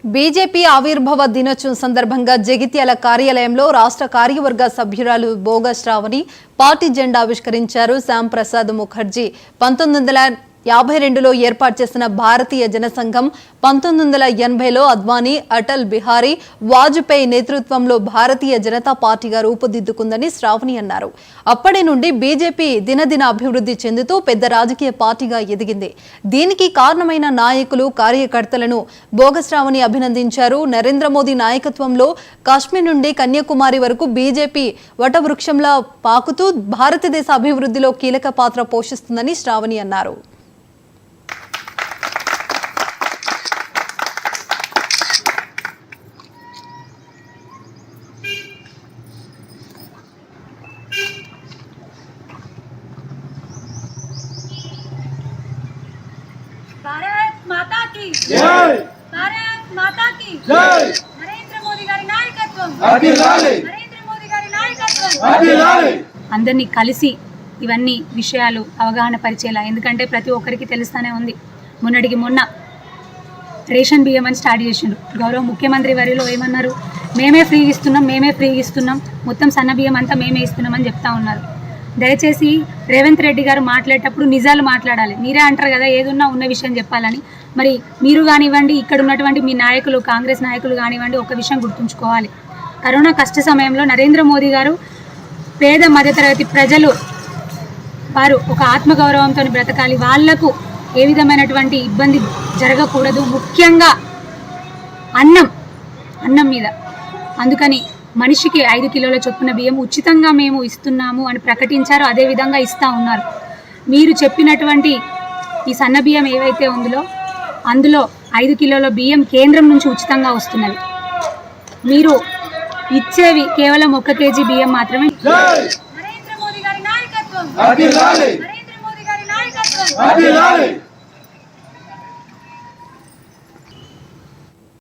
BJP ఆవిర్భావ దినోత్సవం సందర్భంగా జగిత్యాల కార్యాలయంలో రాష్ట్ర కార్యవర్గ సభ్యురాలు బోగ శ్రావణి పార్టీ జెండా ఆవిష్కరించారు. శ్యామ్ ప్రసాద్ ముఖర్జీ 1952లో ఏర్పాటు చేసిన భారతీయ జనసంఘం 1980లో అద్వానీ, అటల్ బిహారీ వాజ్పేయి నేతృత్వంలో భారతీయ జనతా పార్టీగా రూపుదిద్దుకుందని శ్రావణి అన్నారు. అప్పటి నుండి బీజేపీ దినదిన అభివృద్ధి చెందుతూ పెద్ద రాజకీయ పార్టీగా ఎదిగింది. దీనికి కారణమైన నాయకులు, కార్యకర్తలను బోగ శ్రావణి అభినందించారు. నరేంద్ర మోదీ నాయకత్వంలో కాశ్మీర్ నుండి కన్యాకుమారి వరకు బీజేపీ వటవృక్షంలా పాకుతూ భారతదేశ అభివృద్ధిలో కీలక పాత్ర పోషిస్తుందని శ్రావణి అన్నారు. भारत माता की जय, भारत माता की जय। नरेंद्र मोदी గారి నాయకత్వం అదిలాలి, నరేంద్ర మోదీ గారి నాయకత్వం అదిలాలి. అందర్నీ కలిసి ఇవన్నీ విషయాలు అవగాహన పరిచేలా, ఎందుకంటే ప్రతి ఒక్కరికి తెలుస్తానే ఉంది. మొన్నటికి మొన్న రేషన్ బియ్యం అని స్టార్ట్ చేసిండు. గౌరవ ముఖ్యమంత్రి వారిలో ఏమన్నారు, మేమే ఫ్రీ ఇస్తున్నాం, మొత్తం సన్న బియ్యం అంతా మేమే ఇస్తున్నాం అని చెప్తా ఉన్నారు. దయచేసి రేవంత్ రెడ్డి గారు మాట్లాడేటప్పుడు నిజాలు మాట్లాడాలి. మీరే అంటారు కదా ఏదున్నా ఉన్న విషయం చెప్పాలని. మరి మీరు కానివ్వండి, ఇక్కడ ఉన్నటువంటి మీ నాయకులు, కాంగ్రెస్ నాయకులు కానివ్వండి, ఒక విషయం గుర్తుంచుకోవాలి. కరోనా కష్ట సమయంలో నరేంద్ర మోదీ గారు పేద మధ్యతరగతి ప్రజలు వారు ఒక ఆత్మగౌరవంతో బ్రతకాలి, వాళ్లకు ఏ విధమైనటువంటి ఇబ్బంది జరగకూడదు, ముఖ్యంగా అన్నం మీద. అందుకని మనిషికి 5 కిలోల చొప్పున బియ్యం ఉచితంగా మేము ఇస్తున్నాము అని ప్రకటించారు. అదేవిధంగా ఇస్తూ ఉన్నారు. మీరు చెప్పినటువంటి ఈ సన్న బియ్యం ఏవైతే ఉందో అందులో 5 కిలోల బియ్యం కేంద్రం నుంచి ఉచితంగా వస్తున్నది. మీరు ఇచ్చేవి కేవలం 1 కేజీ బియ్యం మాత్రమే. నరేంద్ర మోదీ గారి నాయకత్వం.